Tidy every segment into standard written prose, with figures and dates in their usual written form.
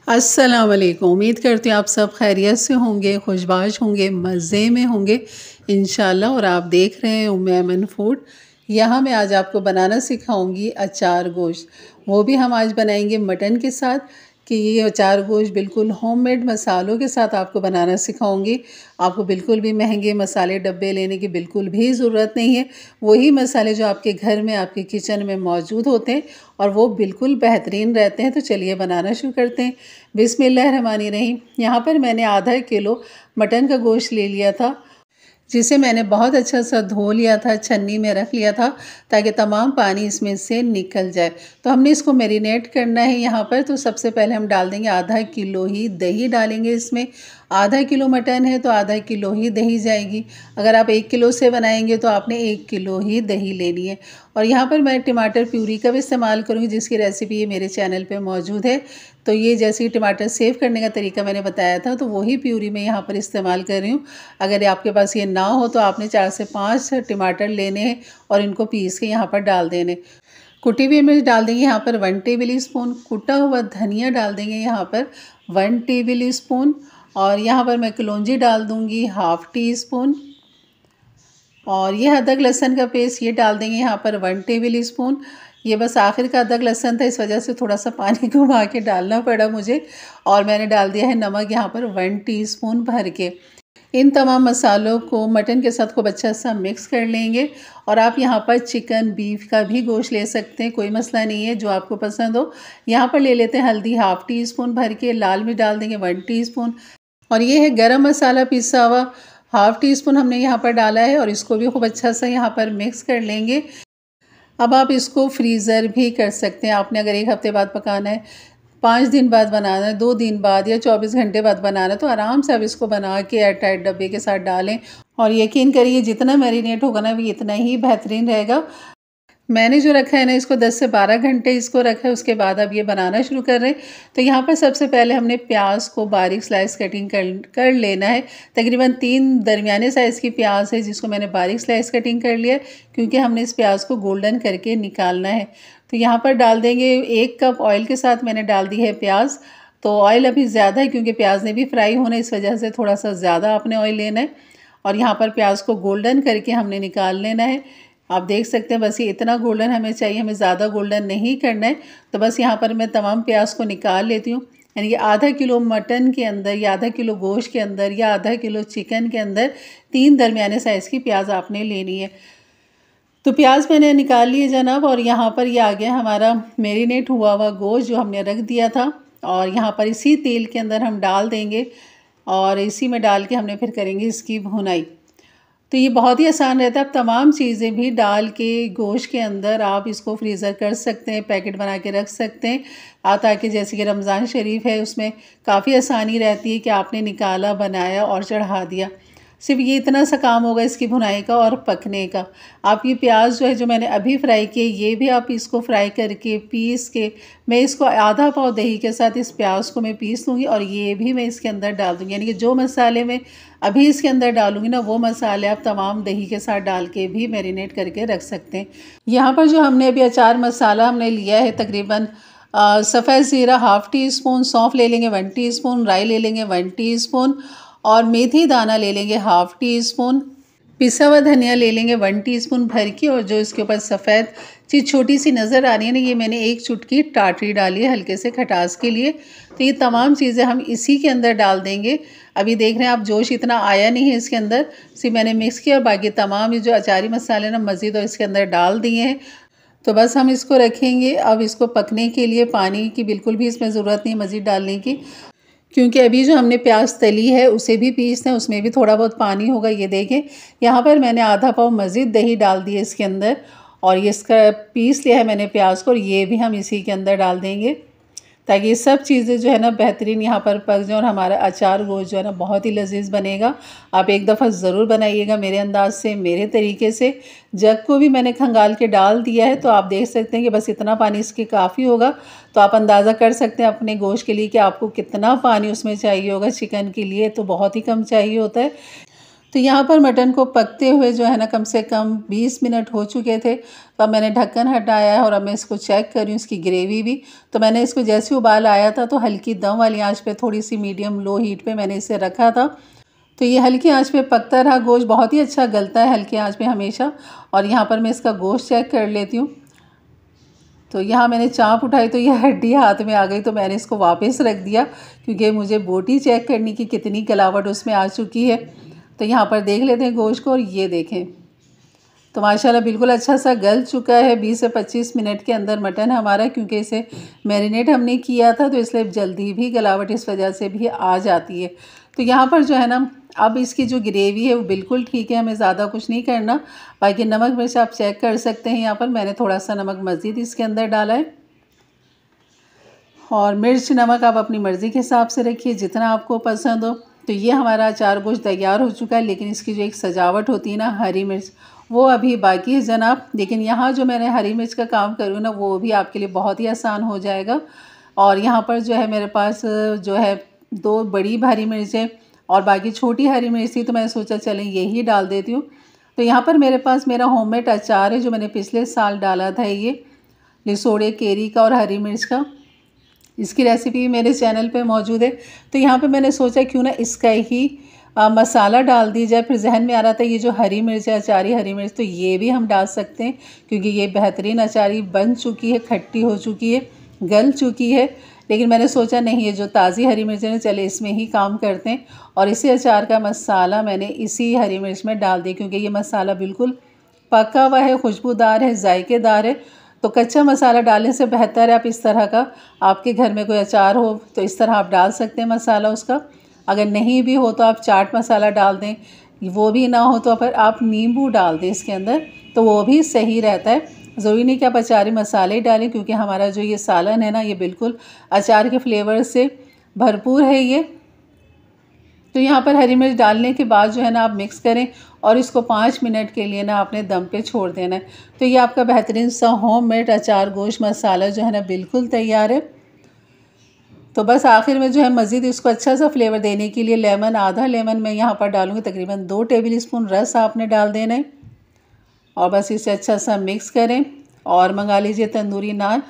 अस्सलाम वालेकुम। उम्मीद करती हूँ आप सब खैरियत से होंगे, खुशबाश होंगे, मज़े में होंगे इंशाल्लाह। और आप देख रहे हैं उम्मे ऐमन फूड। यहाँ मैं आज आपको बनाना सिखाऊंगी अचार गोश्त। वो भी हम आज बनाएंगे मटन के साथ। कि ये अचार गोश्त बिल्कुल होममेड मसालों के साथ आपको बनाना सिखाऊंगी। आपको बिल्कुल भी महंगे मसाले डब्बे लेने की बिल्कुल भी ज़रूरत नहीं है। वही मसाले जो आपके घर में, आपके किचन में मौजूद होते हैं और वो बिल्कुल बेहतरीन रहते हैं। तो चलिए बनाना शुरू करते हैं। बिस्मिल्लाहिर्रहमानिर्रहीम। यहाँ पर मैंने आधा किलो मटन का गोश्त ले लिया था, जिसे मैंने बहुत अच्छा सा धो लिया था, छन्नी में रख लिया था ताकि तमाम पानी इसमें से निकल जाए। तो हमने इसको मैरिनेट करना है यहाँ पर। तो सबसे पहले हम डाल देंगे आधा किलो ही दही डालेंगे इसमें। आधा किलो मटन है तो आधा किलो ही दही जाएगी। अगर आप 1 किलो से बनाएंगे तो आपने 1 किलो ही दही लेनी है। और यहाँ पर मैं टमाटर प्यूरी का भी इस्तेमाल करूँगी, जिसकी रेसिपी ये मेरे चैनल पे मौजूद है। तो ये जैसे टमाटर सेव करने का तरीका मैंने बताया था, तो वही प्यूरी मैं यहाँ पर इस्तेमाल कर रही हूँ। अगर आपके पास ये ना हो तो आपने 4 से 5 टमाटर लेने हैं और इनको पीस के यहाँ पर डाल देने। कुटी हुई मिर्च डाल देंगे यहाँ पर 1 टेबल स्पून। कुटा हुआ धनिया डाल देंगे यहाँ पर 1 टेबल स्पून। और यहाँ पर मैं कलौंजी डाल दूँगी ½ टी स्पून। और ये अदरक लहसुन का पेस्ट ये डाल देंगे यहाँ पर 1 टेबल स्पून। ये बस आखिर का अदरक लहसुन था, इस वजह से थोड़ा सा पानी घुमा के डालना पड़ा मुझे। और मैंने डाल दिया है नमक यहाँ पर 1 टीस्पून भर के। इन तमाम मसालों को मटन के साथ खूब अच्छा सा मिक्स कर लेंगे। और आप यहाँ पर चिकन, बीफ का भी गोश्त ले सकते हैं, कोई मसला नहीं है, जो आपको पसंद हो। यहाँ पर ले लेते हैं हल्दी ½ टीस्पून भर के। लाल मिर्च डाल देंगे 1 टीस्पून। और ये है गरम मसाला पिसा हुआ, ½ टीस्पून हमने यहाँ पर डाला है। और इसको भी खूब अच्छा सा यहाँ पर मिक्स कर लेंगे। अब आप इसको फ्रीज़र भी कर सकते हैं। आपने अगर 1 हफ़्ते बाद पकाना है, 5 दिन बाद बनाना है, 2 दिन बाद या 24 घंटे बाद बनाना है, तो आराम से आप इसको बना के एयर टाइट डब्बे के साथ डालें। और यकीन करिए जितना मैरिनेट होगा ना, भी इतना ही बेहतरीन रहेगा। मैंने जो रखा है ना, इसको 10 से 12 घंटे इसको रखा है। उसके बाद अब ये बनाना शुरू कर रहे हैं। तो यहाँ पर सबसे पहले हमने प्याज को बारीक स्लाइस कटिंग कर लेना है। तकरीबन 3 दरमियाने साइज़ की प्याज है, जिसको मैंने बारीक स्लाइस कटिंग कर लिया है, क्योंकि हमने इस प्याज को गोल्डन करके निकालना है। तो यहाँ पर डाल देंगे 1 कप ऑयल के साथ मैंने डाल दी है प्याज। तो ऑयल अभी ज़्यादा है क्योंकि प्याज ने भी फ्राई होना है, इस वजह से थोड़ा सा ज़्यादा आपने ऑयल लेना है। और यहाँ पर प्याज को गोल्डन करके हमने निकाल लेना है। आप देख सकते हैं बस ये इतना गोल्डन हमें चाहिए, हमें ज़्यादा गोल्डन नहीं करना है। तो बस यहाँ पर मैं तमाम प्याज को निकाल लेती हूँ। यानी कि आधा किलो मटन के अंदर या आधा किलो गोश्त के अंदर या आधा किलो चिकन के अंदर 3 दरमियाने साइज़ की प्याज आपने लेनी है। तो प्याज मैंने निकाल लिए जनाब। और यहाँ पर ये आ गया हमारा मैरिनेट हुआ हुआ गोश्त जो हमने रख दिया था। और यहाँ पर इसी तेल के अंदर हम डाल देंगे और इसी में डाल के हमने फिर करेंगे इसकी भुनाई। तो ये बहुत ही आसान रहता है। आप तमाम चीज़ें भी डाल के गोश्त के अंदर आप इसको फ्रीज़र कर सकते हैं, पैकेट बना के रख सकते हैं, ताकि जैसे कि रमज़ान शरीफ है उसमें काफ़ी आसानी रहती है कि आपने निकाला, बनाया और चढ़ा दिया। सिर्फ ये इतना सा काम होगा इसकी भुनाई का और पकने का। आप ये प्याज जो है जो मैंने अभी फ्राई किए, ये भी आप इसको फ्राई करके पीस के, मैं इसको आधा पाव दही के साथ इस प्याज को मैं पीस लूँगी और ये भी मैं इसके अंदर डाल दूँगी। यानी कि जो मसाले मैं अभी इसके अंदर डालूँगी ना, वो मसाले आप तमाम दही के साथ डाल के भी मैरिनेट करके रख सकते हैं। यहाँ पर जो हमने अभी अचार मसाला हमने लिया है, तकरीबन सफ़ेद ज़ीरा ½ टीस्पून, सौंफ ले लेंगे 1 टीस्पून, राई ले लेंगे 1 टीस्पून और मेथी दाना ले लेंगे ½ टीस्पून। पिसा हुआ धनिया ले लेंगे 1 टीस्पून भर की। और जो इसके ऊपर सफ़ेद चीज़ छोटी सी नज़र आ रही है ना, ये मैंने 1 चुटकी टाटरी डाली है हल्के से खटास के लिए। तो ये तमाम चीज़ें हम इसी के अंदर डाल देंगे। अभी देख रहे हैं आप जोश इतना आया नहीं है इसके अंदर, सिर्फ मैंने मिक्स किया। बाकी तमाम ये जो अचारी मसाले ना मज़ीद और इसके अंदर डाल दिए हैं। तो बस हम इसको रखेंगे। अब इसको पकने के लिए पानी की बिल्कुल भी इसमें ज़रूरत नहीं मज़ीद डालने की, क्योंकि अभी जो हमने प्याज तली है उसे भी पीसना है, उसमें भी थोड़ा बहुत पानी होगा। ये देखें यहाँ पर मैंने आधा पाव मज़ीद दही डाल दी है इसके अंदर। और ये इसका पीस लिया है मैंने प्याज को, और ये भी हम इसी के अंदर डाल देंगे ताकि ये सब चीज़ें जो है ना बेहतरीन यहाँ पर पक जाए और हमारा अचार गोश्त जो है ना बहुत ही लजीज बनेगा। आप एक दफ़ा ज़रूर बनाइएगा मेरे अंदाज से, मेरे तरीके से। जग को भी मैंने खंगाल के डाल दिया है, तो आप देख सकते हैं कि बस इतना पानी इसके काफ़ी होगा। तो आप अंदाज़ा कर सकते हैं अपने गोश्त के लिए कि आपको कितना पानी उसमें चाहिए होगा। चिकन के लिए तो बहुत ही कम चाहिए होता है। तो यहाँ पर मटन को पकते हुए जो है ना कम से कम 20 मिनट हो चुके थे। तो अब मैंने ढक्कन हटाया है और अब मैं इसको चेक कर रही हूँ इसकी ग्रेवी भी। तो मैंने इसको जैसे उबाल आया था तो हल्की दम वाली आंच पे थोड़ी सी मीडियम लो हीट पे मैंने इसे रखा था। तो ये हल्की आंच पे पकता रहा। गोश्त बहुत ही अच्छा गलता है हल्की आंच पे हमेशा। और यहाँ पर मैं इसका गोश्त चेक कर लेती हूँ। तो यहाँ मैंने चाँप उठाई तो ये हड्डी हाथ में आ गई, तो मैंने इसको वापस रख दिया क्योंकि मुझे बोटी चेक करनी कि कितनी गलावट उसमें आ चुकी है। तो यहाँ पर देख लेते हैं गोश्त को और ये देखें तो माशाल्लाह बिल्कुल अच्छा सा गल चुका है। 20 से 25 मिनट के अंदर मटन हमारा, क्योंकि इसे मैरिनेट हमने किया था तो इसलिए जल्दी भी गलावट इस वजह से भी आ जाती है। तो यहाँ पर जो है ना अब इसकी जो ग्रेवी है वो बिल्कुल ठीक है, हमें ज़्यादा कुछ नहीं करना। बाकी नमक मिर्च आप चेक कर सकते हैं। यहाँ पर मैंने थोड़ा सा नमक मज़ीद इसके अंदर डाला है और मिर्च नमक आप अपनी मर्ज़ी के हिसाब से रखिए जितना आपको पसंद हो। तो ये हमारा अचार गोश्त तैयार हो चुका है, लेकिन इसकी जो एक सजावट होती है ना हरी मिर्च, वो अभी बाकी है जनाब। लेकिन यहाँ जो मैंने हरी मिर्च का काम करूँ ना वो भी आपके लिए बहुत ही आसान हो जाएगा। और यहाँ पर जो है मेरे पास जो है 2 बड़ी हरी मिर्च है और बाकी छोटी हरी मिर्च थी, तो मैंने सोचा चलें यही डाल देती हूँ। तो यहाँ पर मेरे पास मेरा होममेड अचार है जो मैंने पिछले साल डाला था, ये लिसोड़े केरी का और हरी मिर्च का। इसकी रेसिपी मेरे चैनल पे मौजूद है। तो यहाँ पे मैंने सोचा क्यों ना इसका ही मसाला डाल दी जाए। फिर जहन में आ रहा था ये जो हरी मिर्च है अचारी हरी मिर्च, तो ये भी हम डाल सकते हैं क्योंकि ये बेहतरीन अचारी बन चुकी है, खट्टी हो चुकी है, गल चुकी है। लेकिन मैंने सोचा नहीं, ये जो ताज़ी हरी मिर्च है ना चले इसमें ही काम करते हैं। और इसी अचार का मसाला मैंने इसी हरी मिर्च में डाल दिया क्योंकि ये मसाला बिल्कुल पका हुआ है, खुशबूदार है, जायकेदार है। तो कच्चा मसाला डालने से बेहतर है आप इस तरह का, आपके घर में कोई अचार हो तो इस तरह आप डाल सकते हैं मसाला उसका। अगर नहीं भी हो तो आप चाट मसाला डाल दें, वो भी ना हो तो फिर आप नींबू डाल दें इसके अंदर, तो वो भी सही रहता है। ज़रूरी नहीं कि आप अचारी मसाले ही डालें क्योंकि हमारा जो ये सालन है ना ये बिल्कुल अचार के फ्लेवर से भरपूर है ये। तो यहाँ पर हरी मिर्च डालने के बाद जो है ना आप मिक्स करें और इसको 5 मिनट के लिए ना आपने दम पे छोड़ देना है। तो ये आपका बेहतरीन सा होममेड अचार गोश्त मसाला जो है ना बिल्कुल तैयार है। तो बस आखिर में जो है मज़ीद इसको अच्छा सा फ्लेवर देने के लिए लेमन, आधा लेमन मैं यहाँ पर डालूँगी, तकरीबन 2 टेबल स्पून रस आपने डाल देना है। और बस इसे अच्छा सा मिक्स करें और मंगा लीजिए तंदूरी नान।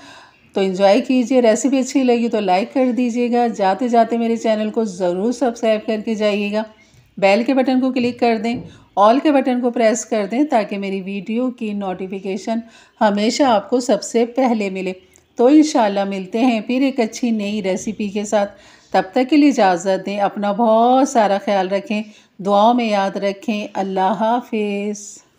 तो एंजॉय कीजिए। रेसिपी अच्छी लगी तो लाइक कर दीजिएगा। जाते जाते मेरे चैनल को ज़रूर सब्सक्राइब करके जाइएगा। बेल के बटन को क्लिक कर दें, ऑल के बटन को प्रेस कर दें ताकि मेरी वीडियो की नोटिफिकेशन हमेशा आपको सबसे पहले मिले। तो इंशाल्लाह मिलते हैं फिर एक अच्छी नई रेसिपी के साथ। तब तक के लिए इजाज़त दें। अपना बहुत सारा ख्याल रखें, दुआओं में याद रखें। अल्लाह हाफिज़।